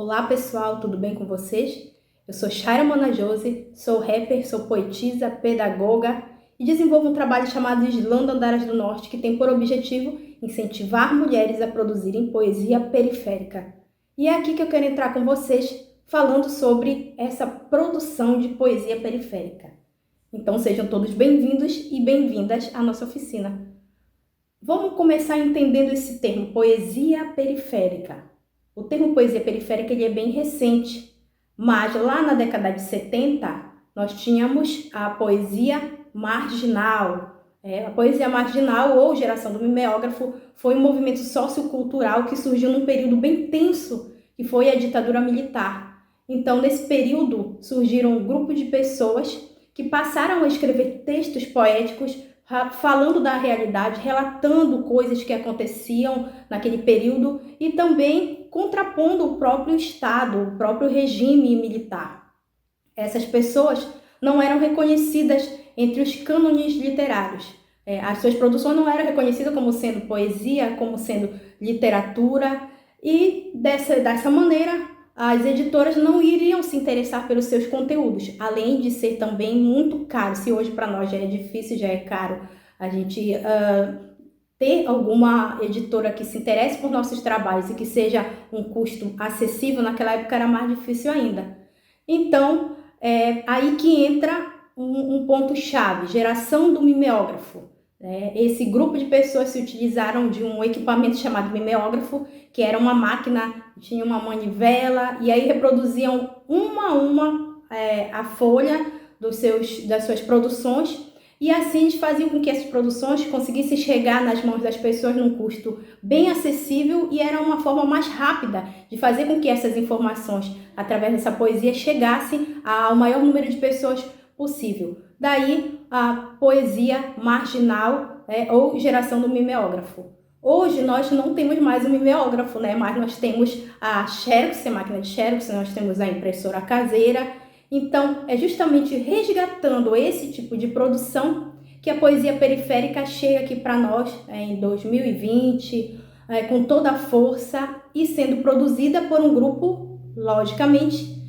Olá pessoal, tudo bem com vocês? Eu sou Shaira Monajose, sou rapper, sou poetisa, pedagoga e desenvolvo um trabalho chamado Islã Andaras do Norte, que tem por objetivo incentivar mulheres a produzirem poesia periférica. E é aqui que eu quero entrar com vocês falando sobre essa produção de poesia periférica. Então sejam todos bem-vindos e bem-vindas à nossa oficina. Vamos começar entendendo esse termo, poesia periférica. O termo poesia periférica ele é bem recente, mas lá na década de 70 nós tínhamos a poesia marginal. A poesia marginal ou geração do mimeógrafo foi um movimento sociocultural que surgiu num período bem tenso, que foi a ditadura militar. Então, nesse período, surgiram um grupo de pessoas que passaram a escrever textos poéticos falando da realidade, relatando coisas que aconteciam naquele período e também contrapondo o próprio Estado, o próprio regime militar. Essas pessoas não eram reconhecidas entre os cânones literários. As suas produções não eram reconhecidas como sendo poesia, como sendo literatura, e dessa maneira as editoras não iriam se interessar pelos seus conteúdos, além de ser também muito caro. Se hoje para nós já é difícil, já é caro a gente ter alguma editora que se interesse por nossos trabalhos e que seja um custo acessível, naquela época era mais difícil ainda. Então, é aí que entra um ponto-chave, geração do mimeógrafo. Esse grupo de pessoas se utilizaram de um equipamento chamado mimeógrafo, que era uma máquina, tinha uma manivela, e aí reproduziam uma a uma a folha das suas produções, e assim eles faziam com que essas produções conseguissem chegar nas mãos das pessoas num custo bem acessível, e era uma forma mais rápida de fazer com que essas informações, através dessa poesia, chegassem ao maior número de pessoas possível. Daí a poesia marginal, ou geração do mimeógrafo. Hoje nós não temos mais o mimeógrafo, mas nós temos a Xerox, a máquina de Xerox, nós temos a impressora caseira. Então é justamente resgatando esse tipo de produção que a poesia periférica chega aqui para nós em 2020, com toda a força e sendo produzida por um grupo, logicamente,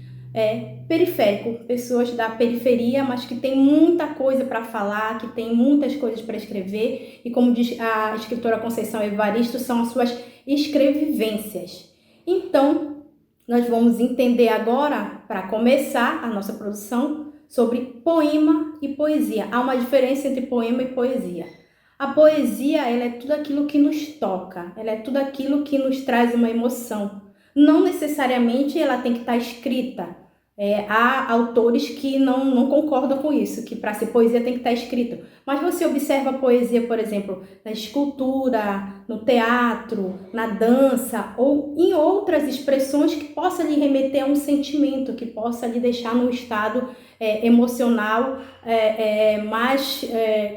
periférico, pessoas da periferia, mas que tem muita coisa para falar, que tem muitas coisas para escrever, e como diz a escritora Conceição Evaristo, são as suas escrevivências. Então, nós vamos entender agora, para começar a nossa produção, sobre poema e poesia. Há uma diferença entre poema e poesia. A poesia, ela é tudo aquilo que nos toca, ela é tudo aquilo que nos traz uma emoção. Não necessariamente ela tem que estar escrita. Há autores que não concordam com isso, que para ser poesia tem que estar escrito. Mas você observa a poesia, por exemplo, na escultura, no teatro, na dança ou em outras expressões que possa lhe remeter a um sentimento, que possa lhe deixar num estado emocional mais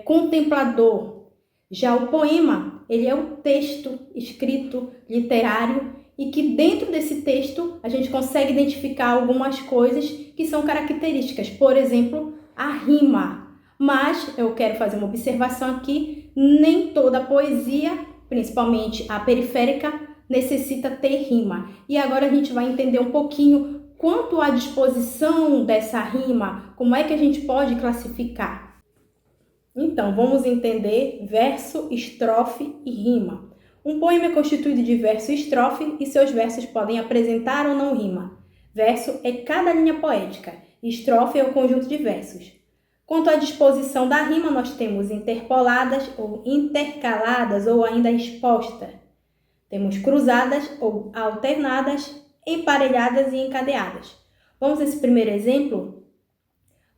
contemplador. Já o poema, ele é o texto escrito, literário, e que dentro desse texto a gente consegue identificar algumas coisas que são características, por exemplo, a rima. Mas eu quero fazer uma observação aqui, nem toda poesia, principalmente a periférica, necessita ter rima. E agora a gente vai entender um pouquinho quanto à disposição dessa rima, como é que a gente pode classificar. Então, vamos entender verso, estrofe e rima. Um poema é constituído de verso e estrofe e seus versos podem apresentar ou não rima. Verso é cada linha poética, estrofe é o conjunto de versos. Quanto à disposição da rima, nós temos interpoladas ou intercaladas ou ainda exposta. Temos cruzadas ou alternadas, emparelhadas e encadeadas. Vamos a esse primeiro exemplo?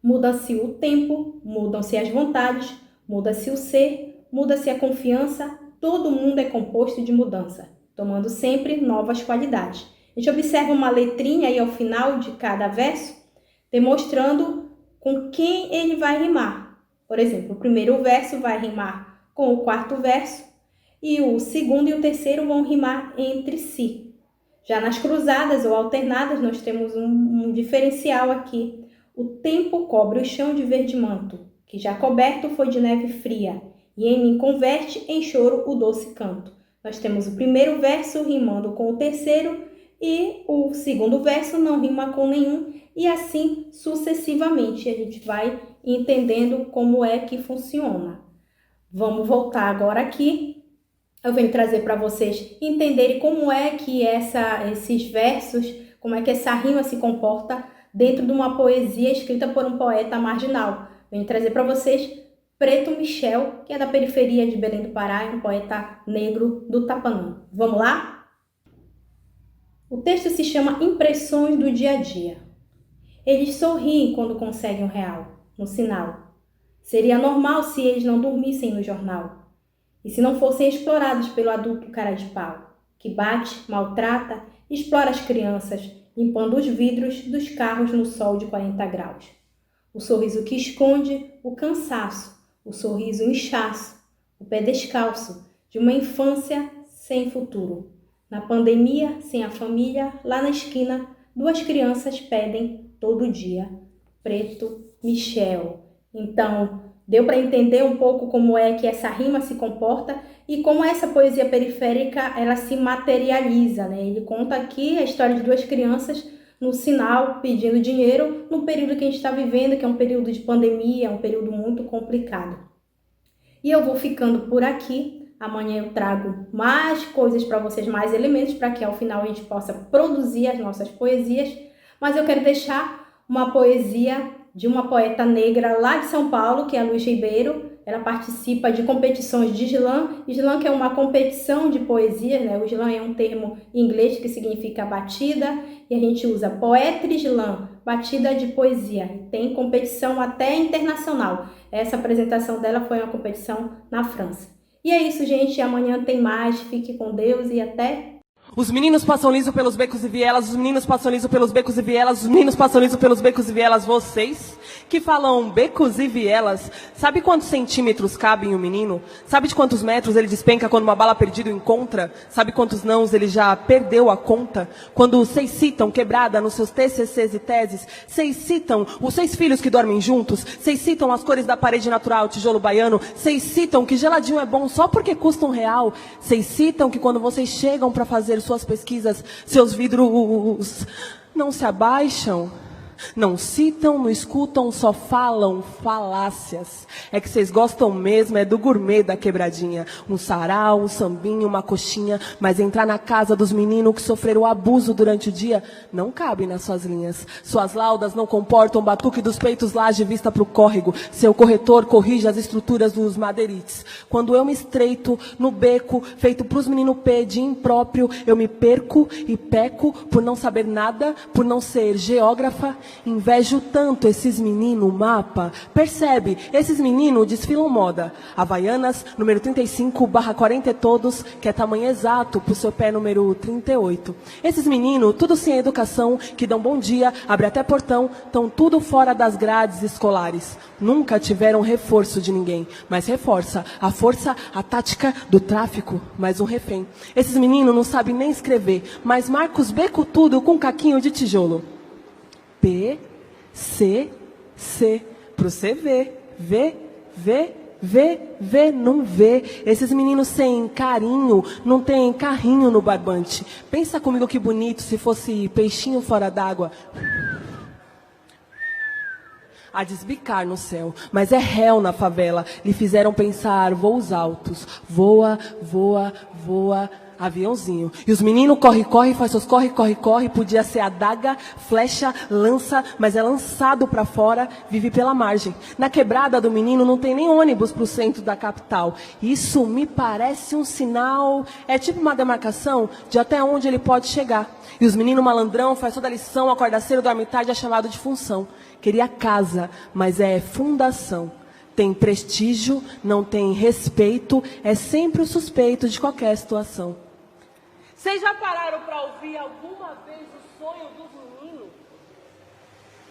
Muda-se o tempo, mudam-se as vontades, muda-se o ser, muda-se a confiança. Todo mundo é composto de mudança, tomando sempre novas qualidades. A gente observa uma letrinha aí ao final de cada verso, demonstrando com quem ele vai rimar. Por exemplo, o primeiro verso vai rimar com o quarto verso e o segundo e o terceiro vão rimar entre si. Já nas cruzadas ou alternadas, nós temos um diferencial aqui. O tempo cobre o chão de verde manto, que já coberto foi de neve fria, e em mim converte em choro o doce canto. Nós temos o primeiro verso rimando com o terceiro e o segundo verso não rima com nenhum, e assim sucessivamente. A gente vai entendendo como é que funciona. Vamos voltar agora aqui. Eu venho trazer para vocês entenderem como é que esses versos, como é que essa rima se comporta dentro de uma poesia escrita por um poeta marginal. Venho trazer para vocês Preto Michel, que é da periferia de Belém do Pará, é um poeta negro do Tapanã. Vamos lá? O texto se chama Impressões do Dia a Dia. Eles sorriem quando conseguem um real, no sinal. Seria normal se eles não dormissem no jornal. E se não fossem explorados pelo adulto cara de pau, que bate, maltrata e explora as crianças, limpando os vidros dos carros no sol de 40 graus. O sorriso que esconde o cansaço, o sorriso inchaço, o pé descalço, de uma infância sem futuro. Na pandemia, sem a família, lá na esquina, duas crianças pedem todo dia. Preto Michel. Então, deu para entender um pouco como é que essa rima se comporta e como essa poesia periférica ela se materializa, né? Ele conta aqui a história de duas crianças no sinal pedindo dinheiro no período que a gente está vivendo, que é um período de pandemia, um período muito complicado. E eu vou ficando por aqui. Amanhã eu trago mais coisas para vocês, mais elementos, para que ao final a gente possa produzir as nossas poesias. Mas eu quero deixar uma poesia de uma poeta negra lá de São Paulo, que é a Luz Ribeiro. Ela participa de competições de slam. Slam que é uma competição de poesia, né? O slam é um termo em inglês que significa batida, e a gente usa poetry slam, batida de poesia. Tem competição até internacional. Essa apresentação dela foi uma competição na França. E é isso, gente. Amanhã tem mais. Fique com Deus e até... Os meninos passam liso pelos becos e vielas, os meninos passam liso pelos becos e vielas, os meninos passam liso pelos becos e vielas. Vocês que falam becos e vielas, sabe quantos centímetros cabe em um menino? Sabe de quantos metros ele despenca quando uma bala perdida o encontra? Sabe quantos nãos ele já perdeu a conta? Quando vocês citam quebrada nos seus TCCs e teses, vocês citam os 6 filhos que dormem juntos, vocês citam as cores da parede natural, tijolo baiano, vocês citam que geladinho é bom só porque custa R$1, vocês citam que quando vocês chegam para fazer suas pesquisas, seus vidros não se abaixam, não citam, não escutam, só falam falácias. É que vocês gostam mesmo, é do gourmet da quebradinha. Um sarau, um sambinho, uma coxinha, mas entrar na casa dos meninos que sofreram abuso durante o dia não cabe nas suas linhas. Suas laudas não comportam batuque dos peitos laje vista pro córrego. Seu corretor corrige as estruturas dos madeirites. Quando eu me estreito no beco, feito pros meninos P de impróprio, eu me perco e peco por não saber nada, por não ser geógrafa. Invejo tanto esses meninos mapa. Percebe, esses meninos desfilam moda. Havaianas, número 35/40 todos, que é tamanho exato pro seu pé número 38. Esses meninos, tudo sem educação, que dão bom dia, abre até portão, tão tudo fora das grades escolares. Nunca tiveram reforço de ninguém, mas reforça a força, a tática do tráfico, mais um refém. Esses meninos não sabem nem escrever, mas marca os becos tudo com caquinho de tijolo. P, C, C, pro você ver, não vê. Esses meninos sem carinho, não tem carrinho no barbante. Pensa comigo que bonito se fosse peixinho fora d'água. A desbicar no céu, mas é réu na favela. Lhe fizeram pensar voos altos. Voa, voa, voa. Aviãozinho. E os meninos corre, faz seus corre. Podia ser adaga, flecha, lança, mas é lançado para fora, vive pela margem. Na quebrada do menino não tem nem ônibus pro centro da capital. Isso me parece um sinal, é tipo uma demarcação de até onde ele pode chegar. E os meninos malandrão faz toda a lição, acorda cedo, dorme tarde, é chamado de função. Queria casa, mas é fundação. Tem prestígio, não tem respeito, é sempre o suspeito de qualquer situação. Vocês já pararam para ouvir alguma vez o sonho dos meninos?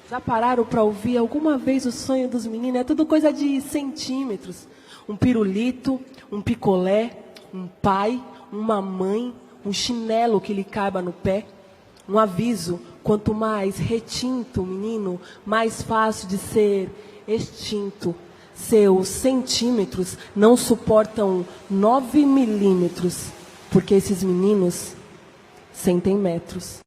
Já pararam para ouvir alguma vez o sonho dos meninos? É tudo coisa de centímetros. Um pirulito, um picolé, um pai, uma mãe, um chinelo que lhe caiba no pé. Um aviso, quanto mais retinto o menino, mais fácil de ser extinto. Seus centímetros não suportam 9 milímetros, porque esses meninos sentem metros.